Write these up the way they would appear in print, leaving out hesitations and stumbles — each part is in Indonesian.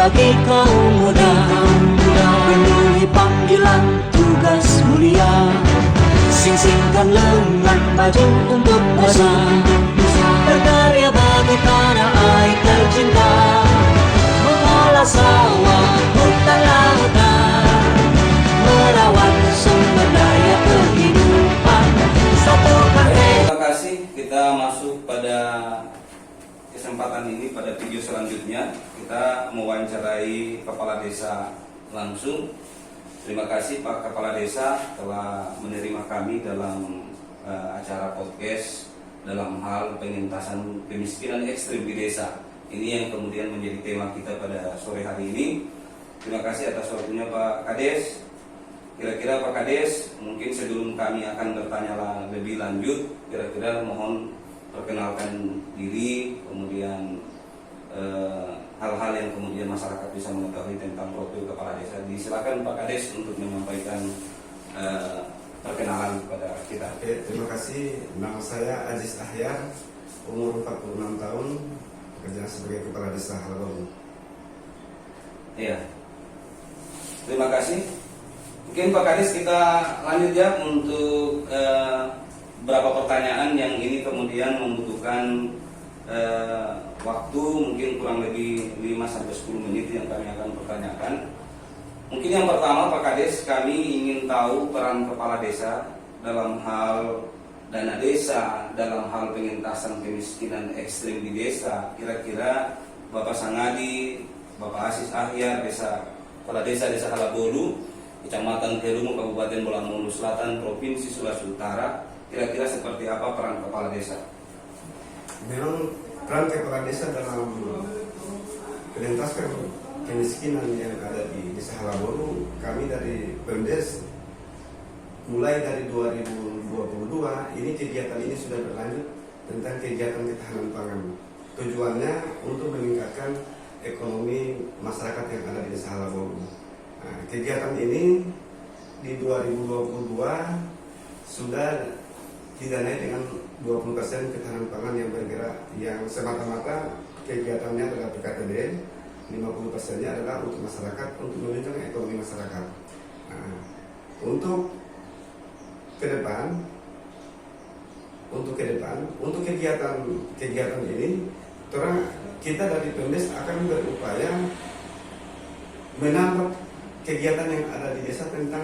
bagi kaum muda, penuhi panggilan tugas mulia, sing-singkan lengan baju untuk bangsa, berkarya bagi tanah air tercinta, mengolah sawah, hutan, lautan, merawat sumber daya kehidupan, satukan. Terima kasih. Kita masuk pada kesempatan ini. Pada video selanjutnya kita mewawancarai kepala desa langsung. Terima kasih Pak Kepala Desa telah menerima kami dalam acara podcast dalam hal pengentasan kemiskinan ekstrim di desa. Ini yang kemudian menjadi tema kita pada sore hari ini. Terima kasih atas waktunya Pak Kades. Kira-kira Pak Kades, mungkin sebelum kami akan bertanya lebih lanjut, kira-kira mohon perkenalkan diri, kemudian hal-hal yang kemudian masyarakat bisa mengetahui tentang profil kepala desa. Silakan Pak Kades untuk menyampaikan perkenalan kepada kita. Oke, terima kasih. Nama saya Aziz Ahyar, umur 46 tahun, bekerja sebagai kepala desa Halabaru. Iya. Terima kasih. Mungkin Pak Kades kita lanjut ya untuk beberapa pertanyaan yang ini kemudian membutuhkan waktu mungkin kurang lebih 5-10 menit yang kami akan pertanyakan. Mungkin yang pertama Pak Kades, kami ingin tahu peran kepala desa dalam hal dana desa, dalam hal pengentasan kemiskinan ekstrim di desa. Kira-kira Bapak Sangadi, Bapak Aziz Ahyar, kepala desa Desa Halaboru, Kecamatan Kerumu, Kabupaten Bolangono Selatan, Provinsi Sulawesi Utara, kira-kira seperti apa peran kepala desa? Memang peran kepala desa dalam pengentaskan kemiskinan yang ada di Desa Halaboru, kami dari Pemdes mulai dari 2022 ini kegiatan ini sudah berlanjut tentang kegiatan ketahanan pangan. Tujuannya untuk meningkatkan ekonomi masyarakat yang ada di Desa Halaboru. Nah, kegiatan ini di 2022 sudah didanai dengan 20% ketahanan pangan yang bergerak, yang semata-mata kegiatannya adalah PKTB, 50%-nya adalah untuk masyarakat, untuk menunjang ekonomi masyarakat. Nah, untuk kegiatan ini, kita dari Pemdes akan berupaya menambah kegiatan yang ada di desa tentang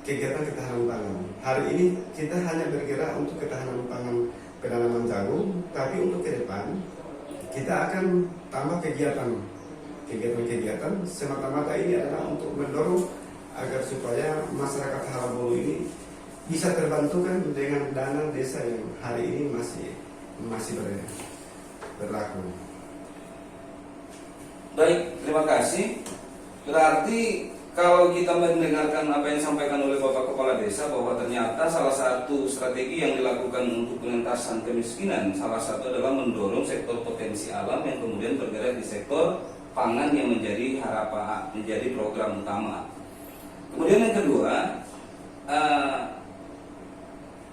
kegiatan ketahanan pangan. Hari ini kita hanya bergerak untuk ketahanan pangan penanaman jagung, tapi untuk ke depan kita akan tambah kegiatan semata-mata ini adalah untuk mendorong agar supaya masyarakat Halaboru ini bisa terbantukan dengan dana desa yang hari ini masih berlaku. Baik, terima kasih. Berarti kalau kita mendengarkan apa yang disampaikan oleh Bapak Kepala Desa, bahwa ternyata salah satu strategi yang dilakukan untuk pengentasan kemiskinan, salah satu adalah mendorong sektor potensi alam yang kemudian bergerak di sektor pangan yang menjadi menjadi program utama. Kemudian yang kedua,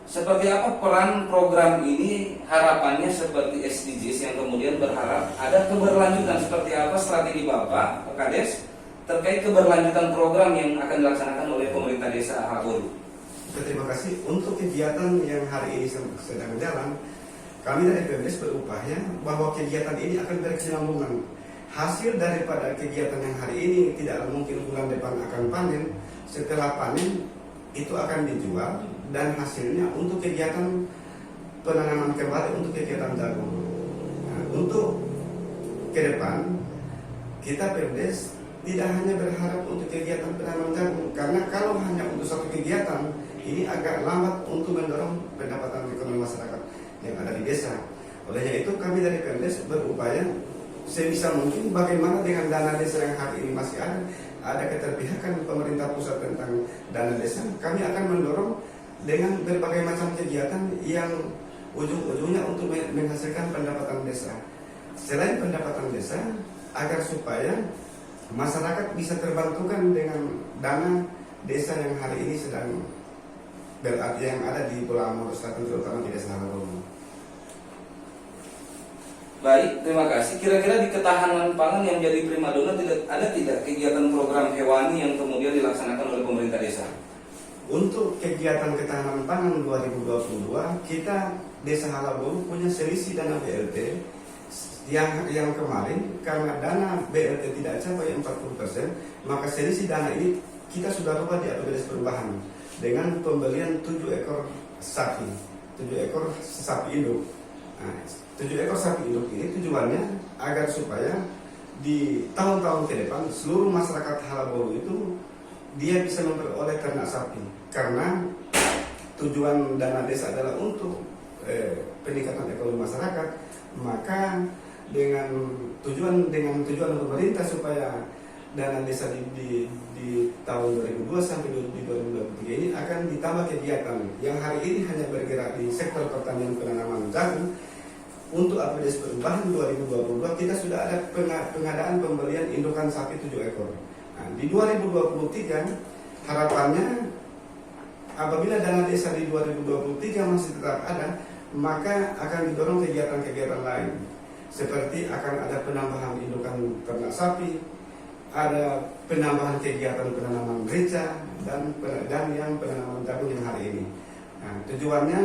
seperti apa peran program ini, harapannya seperti SDGs yang kemudian berharap ada keberlanjutan, seperti apa strategi Bapak Kades terkait keberlanjutan program yang akan dilaksanakan oleh pemerintah desa Halaboru. Terima kasih. Untuk kegiatan yang hari ini sedang berjalan, kami dari Pemdes berupaya bahwa kegiatan ini akan berkesinambungan. Hasil daripada kegiatan yang hari ini tidak mungkin bulan depan akan panen. Setelah panen itu akan dijual dan hasilnya untuk kegiatan penanaman kembali untuk kegiatan jagung. Nah, untuk ke depan kita Pemdes tidak hanya berharap untuk kegiatan penanaman jagung, karena kalau hanya untuk satu kegiatan ini agak lambat untuk mendorong pendapatan ekonomi masyarakat yang ada di desa. Olehnya itu kami dari Pemdes berupaya sebisa mungkin bagaimana dengan dana desa yang hari ini masih ada keterpihakan pemerintah pusat tentang dana desa, kami akan mendorong dengan berbagai macam kegiatan yang ujung-ujungnya untuk menghasilkan pendapatan desa. Selain pendapatan desa, agar supaya masyarakat bisa terbantukan dengan dana desa yang hari ini sedang yang ada di Bolangono Selatan, terutama di Desa Halaboru. Baik, terima kasih. Kira-kira di ketahanan pangan yang jadi primadona tidak kegiatan program hewani yang kemudian dilaksanakan oleh pemerintah desa? Untuk kegiatan ketahanan pangan 2022, kita Desa Halabolu punya selisih dana BLT yang kemarin karena dana BLT tidak capai 40%, maka selisih dana ini kita sudah rubah di APBDes Perubahan dengan pembelian 7 ekor sapi, 7 ekor sapi induk. Nah, 7 ekor sapi induk ini tujuannya agar supaya di tahun-tahun ke depan seluruh masyarakat Halabolu itu dia bisa memperoleh ternak sapi, karena tujuan dana desa adalah untuk peningkatan ekonomi masyarakat. Maka dengan tujuan pemerintah supaya dana desa di tahun 2002 sampai 2023 ini akan ditambah kegiatan yang hari ini hanya bergerak di sektor pertanian penanaman jagung. Untuk APBDes Perubahan 2022 kita sudah ada pengadaan pembelian indukan sapi 7 ekor. Nah, di 2023 harapannya apabila dana desa di 2023 masih tetap ada, maka akan didorong kegiatan-kegiatan lain, seperti akan ada penambahan indukan ternak sapi, ada penambahan kegiatan penanaman merica dan yang penanaman jagung yang hari ini. Nah, tujuannya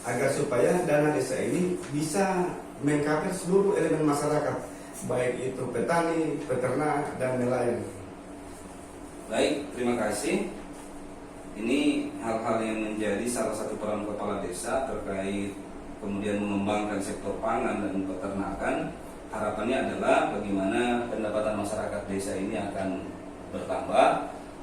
agar supaya dana desa ini bisa mengcover seluruh elemen masyarakat, baik itu petani, peternak, dan nelayan. Baik, terima kasih. Ini hal-hal yang menjadi salah satu peran kepala desa terkait kemudian mengembangkan sektor pangan dan peternakan. Harapannya adalah bagaimana pendapatan masyarakat desa ini akan bertambah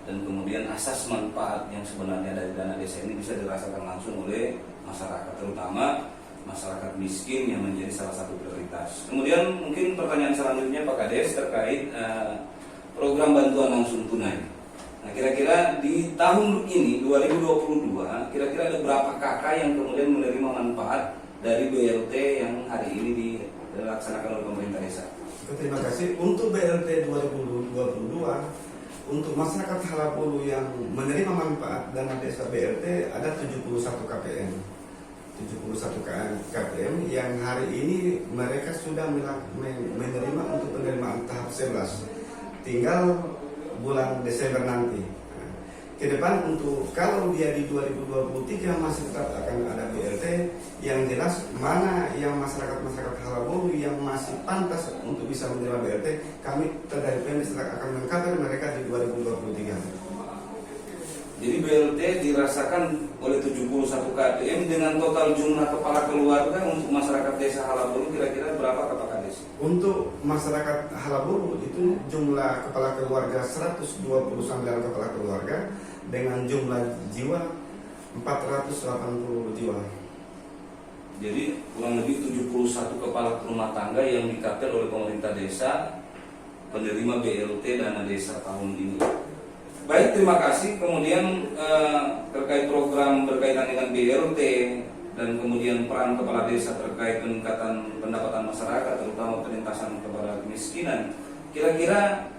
dan kemudian asas manfaat yang sebenarnya dari dana desa ini bisa dirasakan langsung oleh masyarakat, terutama masyarakat miskin yang menjadi salah satu prioritas. Kemudian mungkin pertanyaan selanjutnya Pak Kades terkait program bantuan langsung tunai. Nah, kira-kira di tahun ini 2022 kira-kira ada berapa kakak yang kemudian menerima manfaat dari BLT yang hari ini dilaksanakan oleh pemerintah desa? Terima kasih. Untuk BLT 2022 untuk masyarakat Halabolu yang menerima manfaat dana desa BLT ada 71 KPM. 71 KPM yang hari ini mereka sudah menerima untuk penerimaan tahap 11. Tinggal bulan Desember nanti. Nah, ke depan untuk kalau dia di 2023 masih tetap akan ada BLT, yang jelas mana yang masyarakat Halabolu yang masih pantas untuk bisa menerima BLT, kami dari PNS akan mengcover mereka di 2023. Jadi BLT dirasakan oleh 71 KPM dengan total jumlah kepala keluarga untuk masyarakat desa Halabolu kira-kira berapa Pak Kades? Untuk masyarakat Halabolu itu jumlah kepala keluarga 129 kepala keluarga dengan jumlah jiwa 480 jiwa. Jadi kurang lebih 71 kepala rumah tangga yang dikapir oleh pemerintah desa penerima BLT dana desa tahun ini. Baik, terima kasih. Kemudian terkait program berkaitan dengan BLT dan kemudian peran kepala desa terkait peningkatan pendapatan masyarakat, terutama penentasan kepada kemiskinan. Kira-kira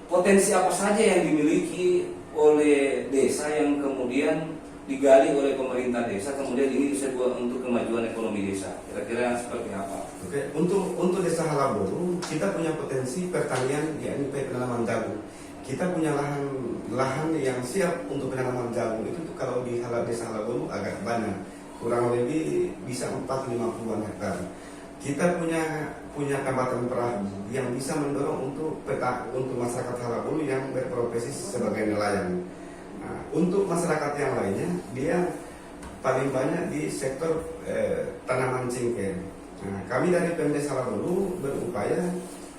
potensi apa saja yang dimiliki oleh desa yang kemudian digali oleh pemerintah desa, kemudian ini bisa buat untuk kemajuan ekonomi desa? Kira-kira seperti apa? Oke, untuk desa Halabolu kita punya potensi pertanian, yakni penanaman jagung. Kita punya lahan yang siap untuk penanaman jagung itu kalau di desa Halabolu agak banyak, kurang lebih bisa 450-an hektar. Kita punya tambatan perahu yang bisa mendorong untuk masyarakat Halabolu yang berprofesi sebagai nelayan. Nah, untuk masyarakat yang lainnya dia paling banyak di sektor tanaman cingkeh. Nah, kami dari Pemdes Halabolu berupaya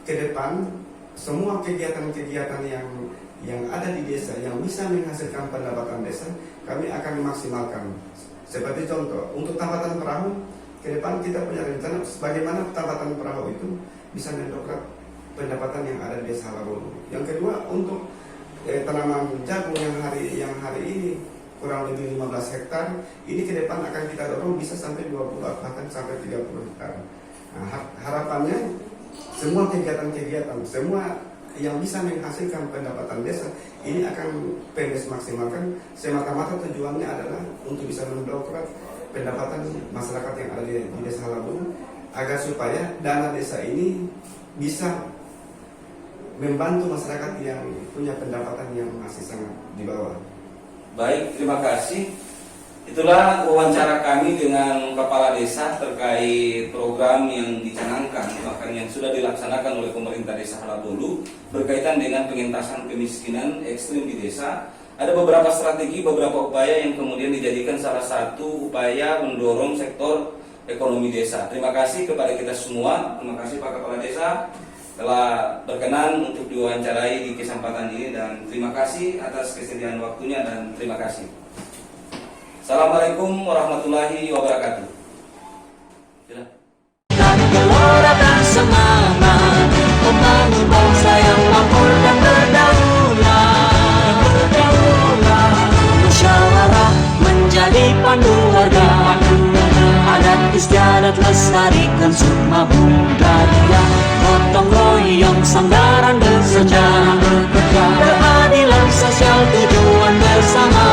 ke depan semua kegiatan-kegiatan yang ada di desa yang bisa menghasilkan pendapatan desa kami akan maksimalkan. Seperti contoh untuk tambatan perahu, ke depan kita punya rencana bagaimana tambatan perahu itu bisa mendongkrak pendapatan yang ada di desa Halabolu. Yang kedua untuk tanaman jagung yang hari ini kurang lebih 15 hektar, ini ke depan akan kita dorong bisa sampai 20 bahkan sampai 30 hektar. Nah, harapannya semua kegiatan-kegiatan, semua yang bisa menghasilkan pendapatan desa ini akan PNS maksimalkan. Semata-mata tujuannya adalah untuk bisa mendongkrak pendapatan masyarakat yang ada di Desa Halabung, agar supaya dana desa ini bisa membantu masyarakat yang punya pendapatan yang masih sangat di bawah. Baik, terima kasih. Itulah wawancara kami dengan Kepala Desa terkait program yang dicanangkan, bahkan yang sudah dilaksanakan oleh pemerintah Desa Halabolu berkaitan dengan pengentasan kemiskinan ekstrim di desa. Ada beberapa strategi, beberapa upaya yang kemudian dijadikan salah satu upaya mendorong sektor ekonomi desa. Terima kasih kepada kita semua. Terima kasih Pak Kepala Desa telah berkenan untuk diwawancarai di kesempatan ini, dan terima kasih atas kesediaan waktunya, dan terima kasih. Assalamualaikum warahmatullahi wabarakatuh. Gelora dan semangat membangun bangsa yang makmur dan berdaulat. Musyawarah menjadi pandu warga, adat istiadat lestarikan sukma budaya. Gotong royong sandaran bersejarah, keadilan sosial tujuan bersama.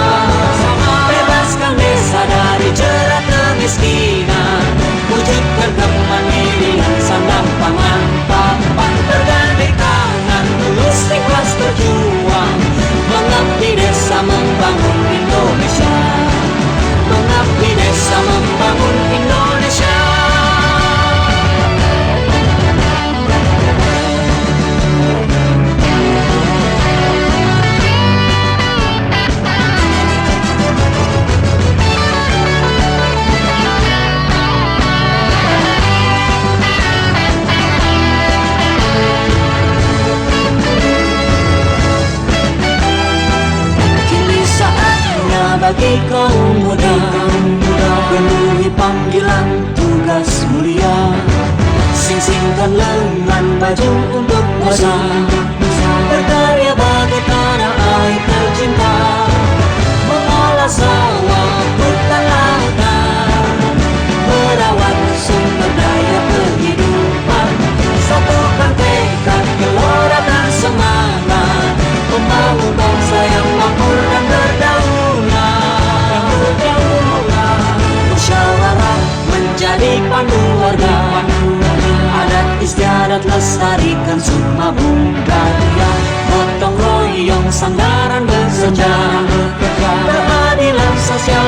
Bebaskan desa dari jerat kemiskinan, wujudkan kemandirian sandang pangan papan. Bergandeng tangan tulus ikhlas berjuang, mengabdi desa membangun Indonesia, mengabdi desa membangun Indonesia. Bagi kaum muda, penuhi panggilan tugas mulia, sing-singkan lengan baju untuk bangsa, berkarya bagi tanah air tercinta, mengolah sawah hutan lautan, merawat sumber daya kehidupan, satukan tekad gelora dan semangat, membangun bangsa yang makmur dan berdaulat. Musyawarah menjadi pandu warga, adat istiadat lestarikan sukma budaya. Gotong royong sandaran bersejarah, keadilan sosial